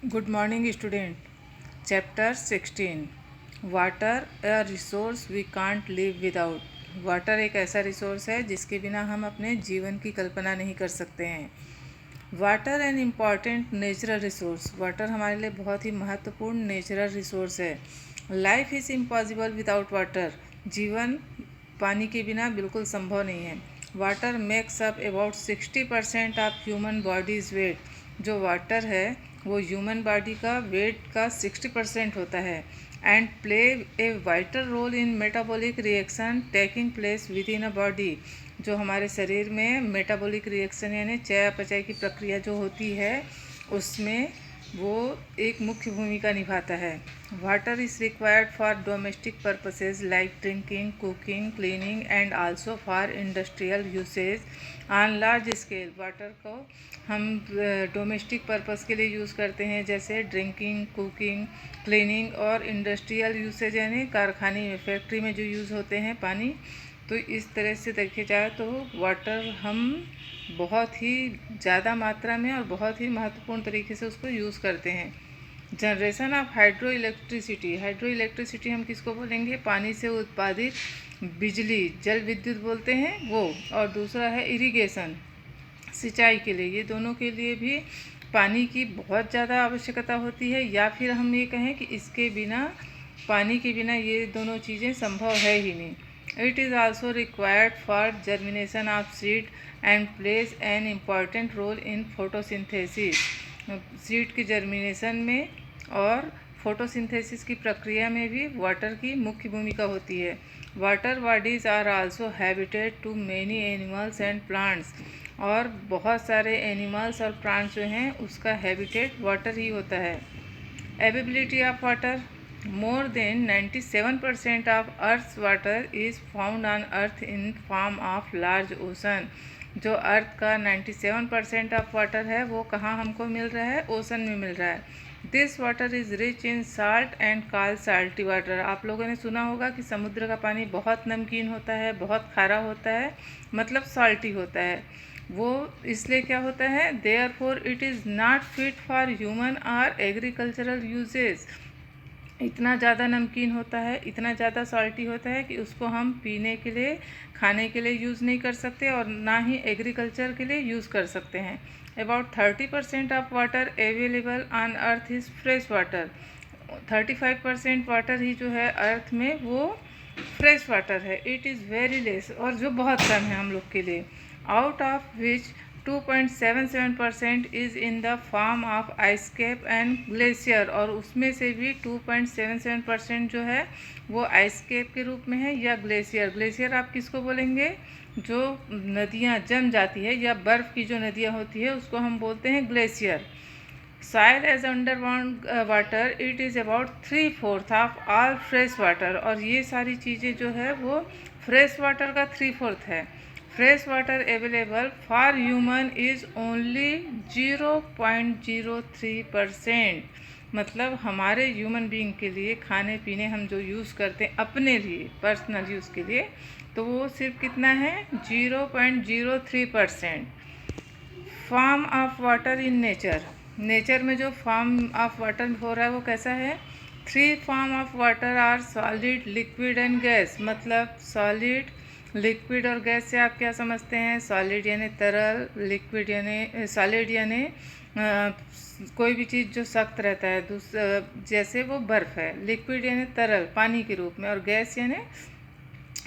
Good morning student. Chapter 16 water a resource we can't live without. Water एक ऐसा resource है जिसके बिना हम अपने जीवन की कल्पना नहीं कर सकते हैं। Water an important natural resource. Water हमारे लिए बहुत ही महत्वपूर्ण नेचुरल रिसोर्स है। Life is impossible without water. जीवन पानी के बिना बिल्कुल संभव नहीं है। Water makes up about 60% of human bodies weight. जो वाटर है वो ह्यूमन बॉडी का वेट का 60% होता है and play a vital role in metabolic reaction taking place within a body. जो हमारे शरीर में मेटाबॉलिक रिएक्शन यानी चयापचय की प्रक्रिया जो होती है उसमें वो एक मुख्य भूमिका निभाता है। Water is required for domestic purposes like drinking, cooking, cleaning and also for industrial usage on large scale. Water को हम डोमेस्टिक पर्पस के लिए यूज़ करते हैं, जैसे ड्रिंकिंग, कुकिंग, क्लीनिंग और इंडस्ट्रियल यूसेज यानी कारखाने में, फैक्ट्री में जो यूज़ होते हैं पानी। तो इस तरह से देखे जाए तो वाटर हम बहुत ही ज़्यादा मात्रा में और बहुत ही महत्वपूर्ण तरीके से उसको यूज़ करते हैं। Generation of hydro electricity. Hydro electricity हम किसको बोलेंगे? पानी से उत्पादित बिजली, जल विद्युत बोलते हैं वो। और दूसरा है इरिगेशन, सिंचाई के लिए। ये दोनों के लिए भी पानी की बहुत ज़्यादा आवश्यकता होती है, या फिर हम ये कहें कि इसके बिना, पानी के बिना ये दोनों चीज़ें संभव है ही नहीं। It is also required for germination of seed and plays an important role in photosynthesis. Seed की जर्मिनेशन में और फोटोसिंथेसिस की प्रक्रिया में भी वाटर की मुख्य भूमिका होती है। Water bodies are also habitat to many animals and plants. और बहुत सारे एनिमल्स और प्लांट्स जो हैं उसका हैबिटेट वाटर ही होता है। Availability of water. More than 97% of earth's water is found on earth in form of large ocean. जो अर्थ का 97% ऑफ वाटर है वो कहाँ हमको मिल रहा है? ओशन में मिल रहा है। This water is rich in salt and called salty water. आप लोगों ने सुना होगा कि समुद्र का पानी बहुत नमकीन होता है, बहुत खारा होता है, मतलब साल्टी होता है। वो इसलिए क्या होता है? Therefore it is not fit for human और एग्रीकल्चरल यूजेस। इतना ज़्यादा नमकीन होता है, इतना ज़्यादा सॉल्टी होता है कि उसको हम पीने के लिए, खाने के लिए यूज़ नहीं कर सकते और ना ही एग्रीकल्चर के लिए यूज़ कर सकते हैं। About 30% of water available on earth is fresh water. 35% water ही जो है अर्थ में वो फ्रेश वाटर है। इट इज़ वेरी लेस, और जो बहुत कम है हम लोग के लिए। Out of which 2.77% is in the form of ice cap and glacier. और उसमें से भी 2.77% जो है वो आइस कैप के रूप में है या ग्लेशियर। ग्लेशियर आप किसको बोलेंगे? जो नदियाँ जम जाती है या बर्फ़ की जो नदियाँ होती है उसको हम बोलते हैं glacier. Soil as underground water, it is about 3/4 of all fresh water. और ये सारी चीज़ें जो है वो फ्रेश वाटर का 3/4 है। Fresh water available for human is only 0.03%। मतलब हमारे ह्यूमन बीइंग के लिए, खाने पीने हम जो यूज़ करते हैं अपने लिए, पर्सनल यूज़ के लिए, तो वो सिर्फ कितना है? 0.03%। Form of water in nature. Nature में जो फॉर्म ऑफ वाटर हो रहा है वो कैसा है? 3 form of water are solid, liquid and gas. मतलब सॉलिड, लिक्विड और गैस से आप क्या समझते हैं? सॉलिड यानी तरल, लिक्विड यानी सॉलिड यानी कोई भी चीज़ जो सख्त रहता है, जैसे वो बर्फ़ है। लिक्विड यानी तरल, पानी के रूप में। और गैस यानी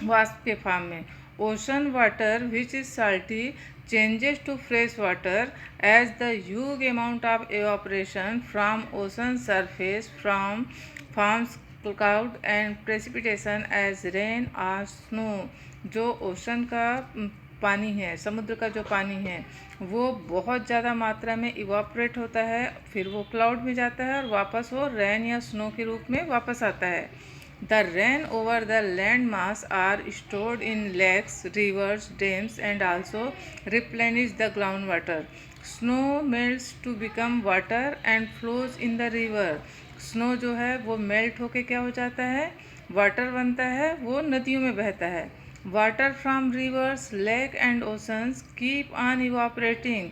वाष्प के फॉर्म में। Ocean water which is salty changes to fresh water as the huge amount of evaporation from ocean surface forms cloud and precipitation as rain or snow। जो ओशन का पानी है, समुद्र का जो पानी है वो बहुत ज़्यादा मात्रा में इवापोरेट होता है, फिर वो क्लाउड में जाता है और वापस वो रेन या स्नो के रूप में वापस आता है। The rain over the land mass are stored in lakes, rivers, dams and also replenish the groundwater. Snow melts to become water and flows in the river. Snow जो है वो मेल्ट होके क्या हो जाता है? वाटर बनता है, वो नदियों में बहता है। Water from rivers, lake and oceans keep on evaporating.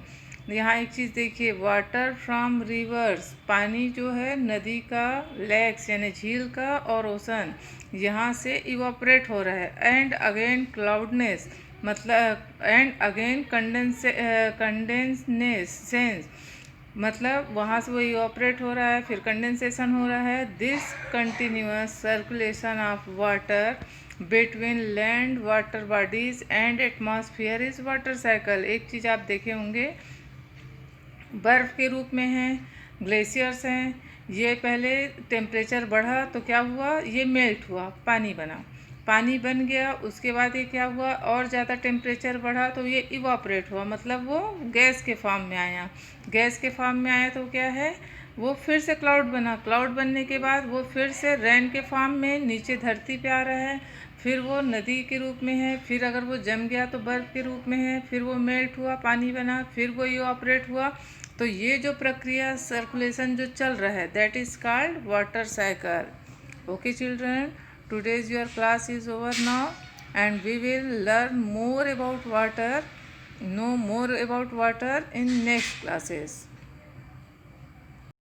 यहाँ एक चीज़ देखिए, वाटर फ्रॉम रिवर्स, पानी जो है नदी का, लेक्स यानी झील का, और ओशन यहाँ से इवापोरेट हो रहा है। एंड अगेन क्लाउडनेस, मतलब एंड अगेन कंडेंसेशन, मतलब वहाँ से वो इवापोरेट हो रहा है, फिर कंडेंसेशन हो रहा है। This continuous circulation of water between land water bodies and atmosphere is water cycle. एक चीज़ आप देखे होंगे, बर्फ़ के रूप में हैं, ग्लेशियर्स हैं। ये पहले टेम्परेचर बढ़ा तो क्या हुआ, ये मेल्ट हुआ, पानी बना, पानी बन गया। उसके बाद ये क्या हुआ, और ज़्यादा टेम्परेचर बढ़ा तो ये इवापोरेट हुआ, मतलब वो गैस के फॉर्म में आया। गैस के फॉर्म में आया तो क्या है, वो फिर से क्लाउड बना। क्लाउड बनने के बाद वो फिर से रेन के फॉर्म में नीचे धरती पे आ रहा है। फिर वो नदी के रूप में है, फिर अगर वो जम गया तो बर्फ़ के रूप में है, फिर वो मेल्ट हुआ, पानी बना, फिर वो इवापोरेट हुआ। तो ये जो प्रक्रिया सर्कुलेशन जो चल रहा है, that is called water cycle. Okay children, today's your class is over now, and we will learn more about water, know more about water in next classes.